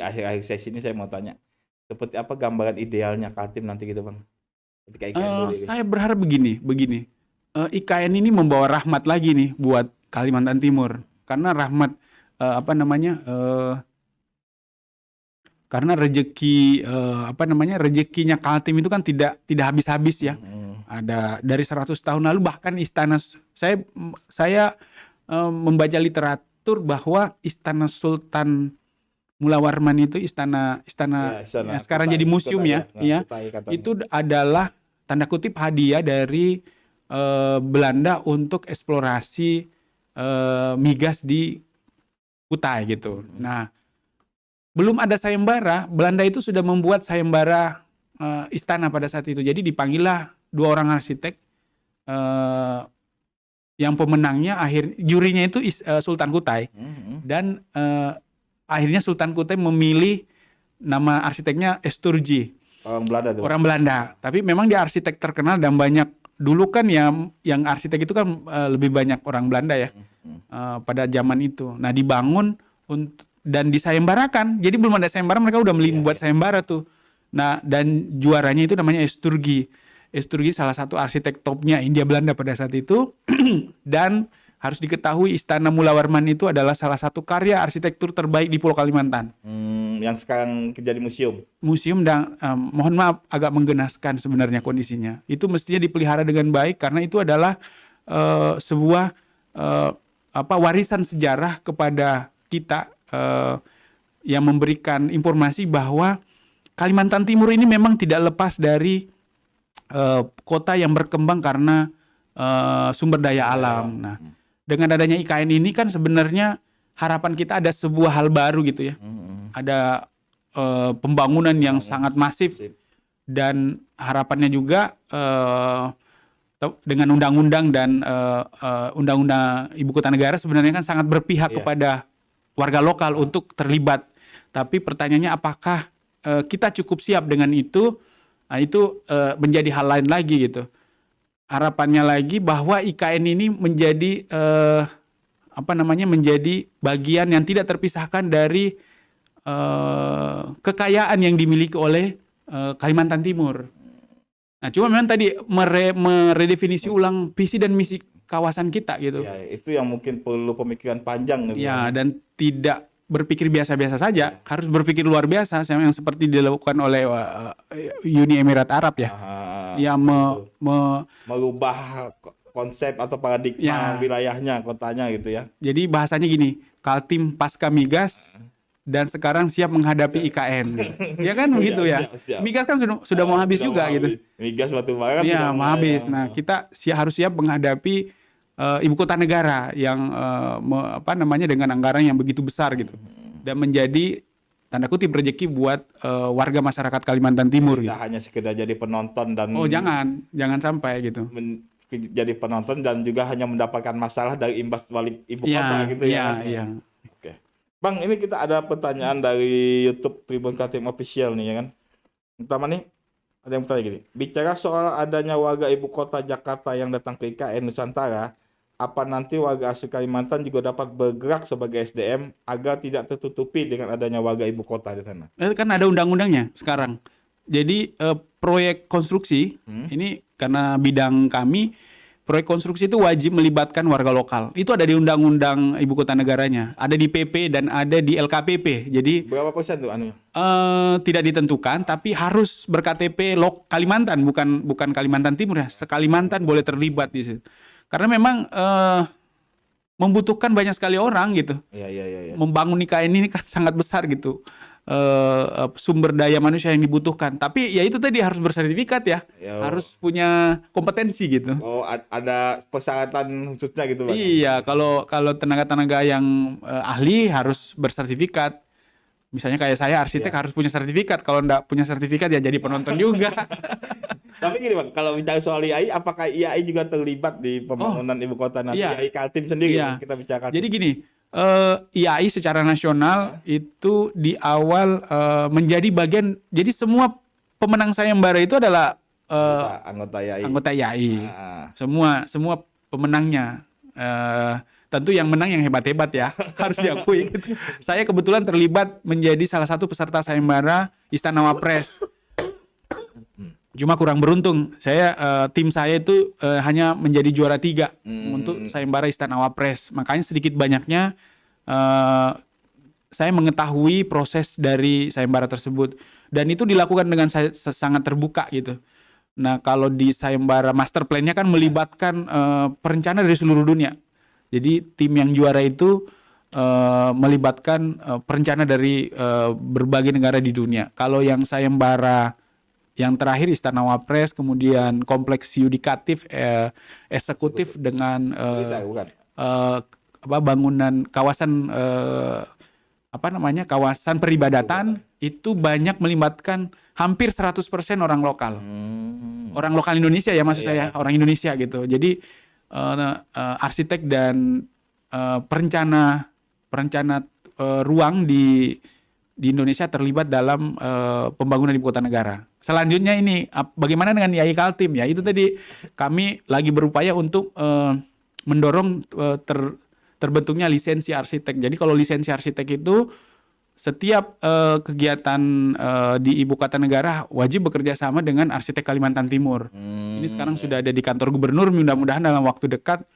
akhir-akhir sesi ini saya mau tanya, seperti apa gambaran idealnya Kaltim nanti gitu Bang? Ketika IKN berdiri. Saya berharap begini, IKN ini membawa rahmat lagi nih buat Kalimantan Timur, karena rahmat karena rezekinya Kaltim itu kan tidak habis-habis ya. Ada dari 100 tahun lalu, bahkan istana, saya membaca literatur bahwa istana Sultan Mula Warman itu istana sekarang jadi museum ya, itu adalah tanda kutip hadiah dari Belanda untuk eksplorasi migas di Kutai gitu. Nah, belum ada sayembara, Belanda itu sudah membuat sayembara istana pada saat itu. Jadi dipanggillah 2 orang arsitek, yang pemenangnya jurinya itu Sultan Kutai, dan akhirnya Sultan Kutai memilih nama arsiteknya Esturji. Orang Belanda. Tapi memang dia arsitek terkenal dan banyak. Dulu kan yang arsitek itu kan lebih banyak orang Belanda ya, pada zaman itu. Nah, dibangun dan disayembarakan. Jadi belum ada sayembara, mereka udah membuat sayembara tuh. Nah, dan juaranya itu namanya Esturji. Esturji salah satu arsitek topnya India Belanda pada saat itu. Dan harus diketahui Istana Mula Warman itu adalah salah satu karya arsitektur terbaik di Pulau Kalimantan. Yang sekarang jadi museum. Museum, dan mohon maaf agak menggenaskan sebenarnya kondisinya. Itu mestinya dipelihara dengan baik karena itu adalah sebuah warisan sejarah kepada kita, yang memberikan informasi bahwa Kalimantan Timur ini memang tidak lepas dari kota yang berkembang karena sumber daya alam. Nah, dengan adanya IKN ini kan sebenarnya harapan kita ada sebuah hal baru gitu ya. Ada pembangunan yang sangat masif, dan harapannya juga dengan undang-undang dan undang-undang ibu kota negara sebenarnya kan sangat berpihak kepada warga lokal untuk terlibat. Tapi pertanyaannya apakah kita cukup siap dengan itu? Nah, itu menjadi hal lain lagi gitu. Harapannya lagi bahwa IKN ini menjadi menjadi bagian yang tidak terpisahkan dari kekayaan yang dimiliki oleh Kalimantan Timur. Nah, cuma memang tadi meredefinisi ulang visi dan misi kawasan kita gitu. Ya, itu yang mungkin perlu pemikiran panjang gitu. Ya, dan tidak berpikir biasa-biasa saja, harus berpikir luar biasa, yang seperti dilakukan oleh Uni Emirat Arab ya. Yang merubah konsep atau paradigma wilayahnya, kotanya gitu ya. Jadi bahasanya gini, Kaltim pasca migas dan sekarang siap menghadapi IKN. Ya kan begitu ya. Siap. Migas kan sudah mau habis juga gitu. Migas batu bara ya mau habis. Nah, kita harus siap menghadapi ibu kota negara yang dengan anggaran yang begitu besar gitu. Dan menjadi tanda kutip rezeki buat warga masyarakat Kalimantan Timur. Tidak hanya sekedar jadi penonton dan jangan sampai gitu. Jadi penonton dan juga hanya mendapatkan masalah dari imbas balik ibu kota gitu ya. Iya. Oke. Bang, ini kita ada pertanyaan dari YouTube Tribun Kaltim Official nih ya kan. Pertama nih, ada yang bertanya gini. Bicara soal adanya warga ibu kota Jakarta yang datang ke IKN Nusantara, apa nanti warga asli Kalimantan juga dapat bergerak sebagai SDM agar tidak tertutupi dengan adanya warga ibu kota di sana? Kan ada undang-undangnya sekarang. Jadi proyek konstruksi ini karena bidang kami, proyek konstruksi itu wajib melibatkan warga lokal. Itu ada di undang-undang ibu kota negaranya, ada di PP dan ada di LKPP. Jadi berapa persen tuh anunya? Tidak ditentukan, tapi harus berKTP Kalimantan, bukan Kalimantan Timur ya. Sekalimantan boleh terlibat di situ. Karena memang membutuhkan banyak sekali orang gitu. Iya. Membangun IKN ini kan sangat besar gitu. Sumber daya manusia yang dibutuhkan. Tapi ya itu tadi harus bersertifikat ya. Harus punya kompetensi gitu. Oh, ada persyaratan khususnya gitu Bang? Iya, kalau tenaga-tenaga yang ahli harus bersertifikat. Misalnya kayak saya arsitek harus punya sertifikat. Kalau enggak punya sertifikat ya jadi penonton juga. Tapi gini Bang, kalau bicara soal IAI, apakah IAI juga terlibat di pembangunan ibu kota nanti? IAI Kaltim sendiri kita bicarakan. Jadi gini, IAI secara nasional itu di awal menjadi bagian. Jadi semua pemenang sayembara itu adalah anggota IAI. Semua pemenangnya. tentu yang menang yang hebat-hebat ya, harus diakui gitu. Saya kebetulan terlibat menjadi salah satu peserta sayembara Istana Wapres. Cuma kurang beruntung, tim saya itu hanya menjadi juara 3 untuk sayembara Istana Wapres. Makanya sedikit banyaknya saya mengetahui proses dari sayembara tersebut, dan itu dilakukan dengan sangat terbuka gitu. Nah, kalau di sayembara master plan-nya kan melibatkan perencana dari seluruh dunia. Jadi tim yang juara itu melibatkan perencana dari berbagai negara di dunia. Kalau yang sayembara yang terakhir Istana Wapres, kemudian kompleks yudikatif, eksekutif dengan bangunan kawasan kawasan peribadatan, itu banyak melibatkan hampir 100% orang lokal. Orang lokal Indonesia ya, maksud saya, orang Indonesia gitu. Jadi arsitek dan perencana ruang di Indonesia terlibat dalam pembangunan ibu kota negara. Selanjutnya ini bagaimana dengan IAI Kaltim ya? Itu tadi kami lagi berupaya untuk mendorong terbentuknya lisensi arsitek. Jadi kalau lisensi arsitek itu setiap kegiatan di ibu kota negara wajib bekerja sama dengan arsitek Kalimantan Timur. Ini sekarang sudah ada di kantor gubernur. Mudah-mudahan dalam waktu dekat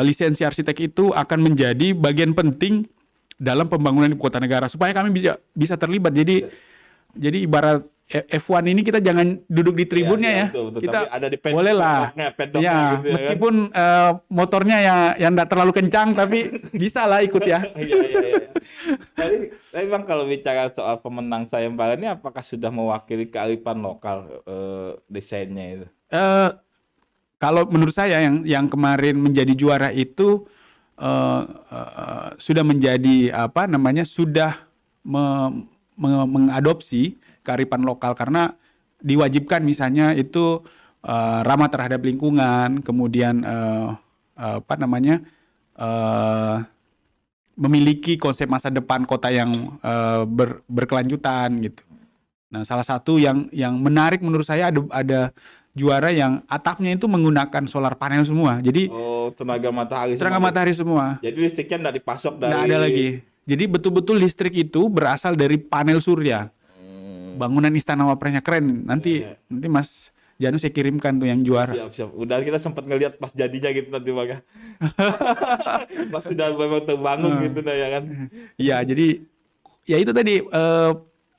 lisensi arsitek itu akan menjadi bagian penting dalam pembangunan ibu kota negara supaya kami bisa terlibat. Jadi ibarat F1 ini kita jangan duduk di tribunnya ya. Betul. Kita ada di boleh lah. Ya, gitu meskipun motornya yang enggak terlalu kencang tapi bisa lah ikut ya. Iya. Tapi Bang, kalau bicara soal pemenang sayembara ini apakah sudah mewakili kearifan lokal desainnya itu? Kalau menurut saya yang kemarin menjadi juara itu sudah menjadi sudah mengadopsi kearifan lokal, karena diwajibkan misalnya itu ramah terhadap lingkungan, kemudian memiliki konsep masa depan kota yang berkelanjutan gitu. Nah, salah satu yang menarik menurut saya ada juara yang atapnya itu menggunakan solar panel semua. Jadi tenaga matahari semua. Jadi listriknya nggak dipasok dari. Nggak ada lagi. Jadi betul-betul listrik itu berasal dari panel surya. Bangunan Istana Wapresnya keren. Nanti Mas Janu saya kirimkan tuh yang juara. Siap. Udah kita sempat ngelihat pas jadinya gitu nanti Bang. Pas sudah memang terbangun gitu ya kan. Iya, jadi ya itu tadi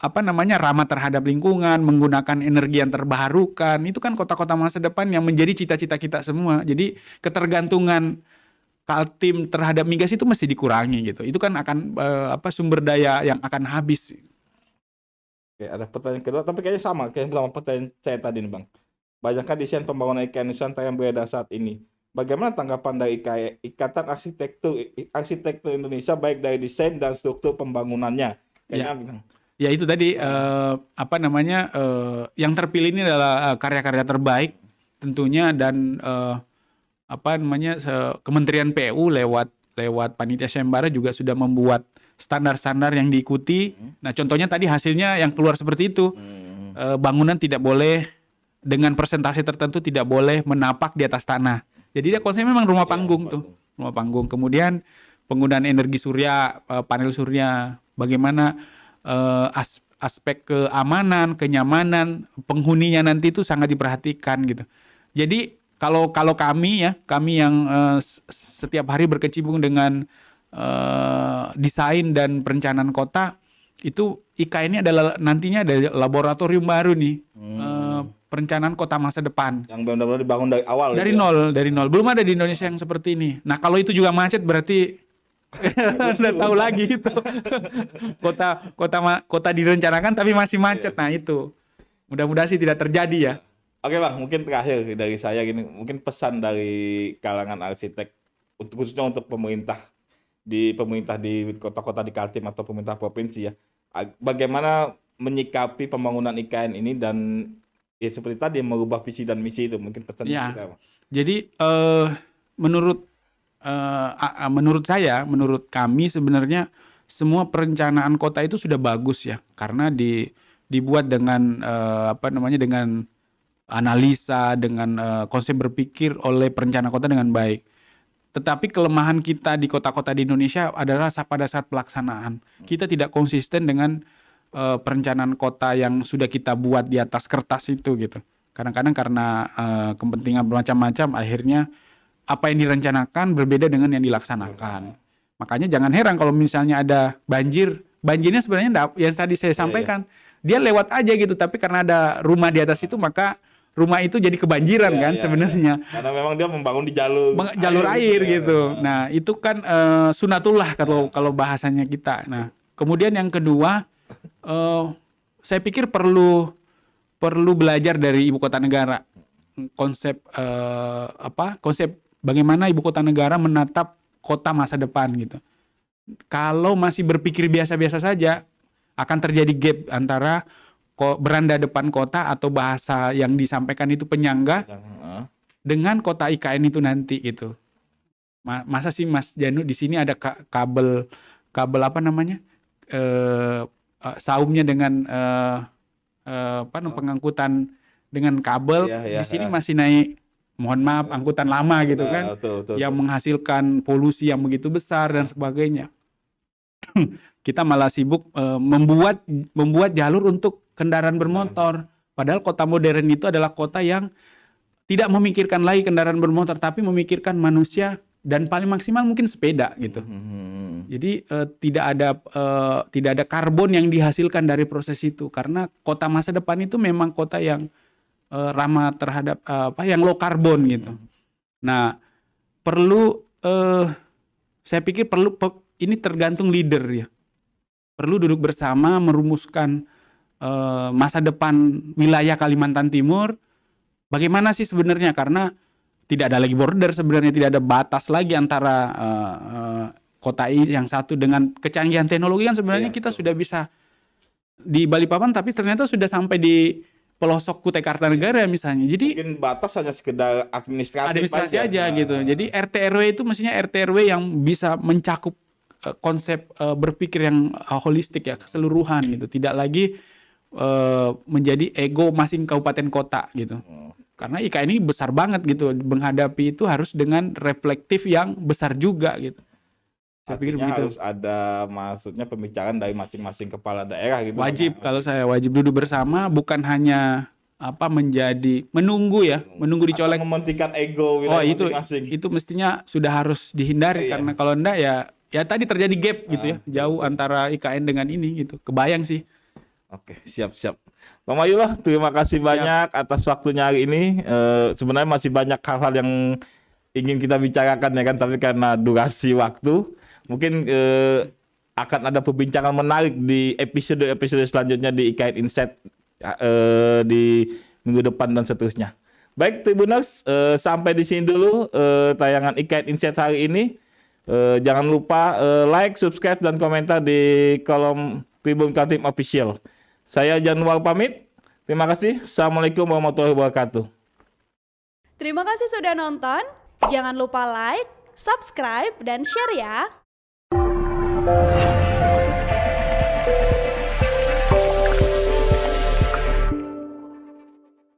ramah terhadap lingkungan, menggunakan energi yang terbarukan. Itu kan kota-kota masa depan yang menjadi cita-cita kita semua. Jadi ketergantungan Kaltim terhadap migas itu mesti dikurangi gitu. Itu kan akan sumber daya yang akan habis. Oke, ada pertanyaan kedua, tapi kayaknya sama pertanyaan saya tadi nih Bang. Banyakkan desain pembangunan IKN Nusantara yang beredar saat ini. Bagaimana tanggapan dari Ikatan Arsitektur Indonesia baik dari desain dan struktur pembangunannya? Ya itu tadi yang terpilih ini adalah karya-karya terbaik tentunya, dan Kementerian PU lewat panitia sayembara juga sudah membuat standar-standar yang diikuti. Nah, contohnya tadi hasilnya yang keluar seperti itu. Bangunan tidak boleh dengan persentase tertentu tidak boleh menapak di atas tanah. Jadi dia konsepnya memang rumah panggung tuh. Rumah panggung. Kemudian penggunaan energi surya, panel surya, bagaimana aspek keamanan, kenyamanan penghuninya nanti itu sangat diperhatikan gitu. Jadi kalau kami yang setiap hari berkecimpung dengan desain dan perencanaan kota, itu IKN ini adalah nantinya ada laboratorium baru nih, perencanaan kota masa depan. Yang benar-benar dibangun dari awal. Dari nol. Belum ada di Indonesia yang seperti ini. Nah, kalau itu juga macet berarti udah tahu lagi itu. Kota direncanakan tapi masih macet. Nah, itu. Mudah-mudahan sih tidak terjadi ya. Oke Bang, mungkin terakhir dari saya gini, mungkin pesan dari kalangan arsitek khususnya untuk pemerintah di kota-kota di Kaltim atau pemerintah provinsi ya. Bagaimana menyikapi pembangunan IKN ini dan ya seperti tadi merubah visi dan misi itu, mungkin pesan ya. kita. Jadi menurut kami sebenarnya semua perencanaan kota itu sudah bagus ya, karena dibuat dengan dengan analisa, dengan konsep berpikir oleh perencana kota dengan baik. Tetapi kelemahan kita di kota-kota di Indonesia adalah pada saat pelaksanaan. Kita tidak konsisten dengan perencanaan kota yang sudah kita buat di atas kertas itu gitu. Kadang-kadang karena kepentingan bermacam-macam, akhirnya apa yang direncanakan berbeda dengan yang dilaksanakan. Makanya jangan heran kalau misalnya ada banjir. Banjirnya sebenarnya yang tadi saya sampaikan, dia lewat aja gitu. Tapi karena ada rumah di atas itu, maka rumah itu jadi kebanjiran kan sebenarnya. Karena memang dia membangun di jalur air gitu. Nah, itu kan sunatullah kalau bahasanya kita. Nah, kemudian yang kedua, saya pikir perlu belajar dari ibu kota negara. Konsep konsep bagaimana ibu kota negara menatap kota masa depan gitu. Kalau masih berpikir biasa-biasa saja, akan terjadi gap antara beranda depan kota atau bahasa yang disampaikan itu penyangga dengan kota IKN itu nanti gitu. Masa sih Mas Janu di sini ada kabel apa namanya saumnya dengan pengangkutan dengan kabel di sini masih naik, mohon maaf, angkutan lama gitu kan, yang menghasilkan polusi yang begitu besar dan sebagainya. Kita malah sibuk membuat jalur untuk kendaraan bermotor. Padahal kota modern itu adalah kota yang tidak memikirkan lagi kendaraan bermotor, tapi memikirkan manusia dan paling maksimal mungkin sepeda gitu. Jadi tidak ada karbon yang dihasilkan dari proses itu, karena kota masa depan itu memang kota yang ramah terhadap yang low karbon gitu. Nah, saya pikir ini tergantung leader ya. Perlu duduk bersama merumuskan masa depan wilayah Kalimantan Timur. Bagaimana sih sebenarnya, karena tidak ada lagi border sebenarnya, tidak ada batas lagi antara kota yang satu dengan kecanggihan teknologi kan sebenarnya kita sudah bisa di Balikpapan, tapi ternyata sudah sampai di pelosok Kutai Kartanegara misalnya. Jadi mungkin batas hanya sekedar administrasi aja gitu. Jadi RT RW itu mestinya RT RW yang bisa mencakup konsep berpikir yang holistik ya, keseluruhan gitu. Tidak lagi menjadi ego masing kabupaten kota gitu. Karena IKN ini besar banget gitu. Menghadapi itu harus dengan reflektif yang besar juga gitu. Saya pikir begitu. Harus ada maksudnya pembicaraan dari masing-masing kepala daerah gitu. Wajib, kalau saya wajib duduk bersama, bukan hanya menunggu dicolek, mementingkan ego masing-masing. Itu mestinya sudah harus dihindari, karena kalau enggak ya tadi terjadi gap gitu ya, jauh antara IKN dengan ini gitu. Kebayang sih. Oke, siap. Bang Mayula, terima kasih banyak atas waktunya hari ini. Sebenarnya masih banyak hal-hal yang ingin kita bicarakan ya kan, tapi karena durasi waktu, mungkin akan ada perbincangan menarik di episode selanjutnya di IKN Insight di minggu depan dan seterusnya. Baik Tribuners, sampai di sini dulu tayangan IKN Insight hari ini. Jangan lupa like, subscribe, dan komentar di kolom Tribun Kaltim Official. Saya Januar pamit. Terima kasih. Assalamualaikum warahmatullahi wabarakatuh. Terima kasih sudah nonton. Jangan lupa like, subscribe, dan share ya.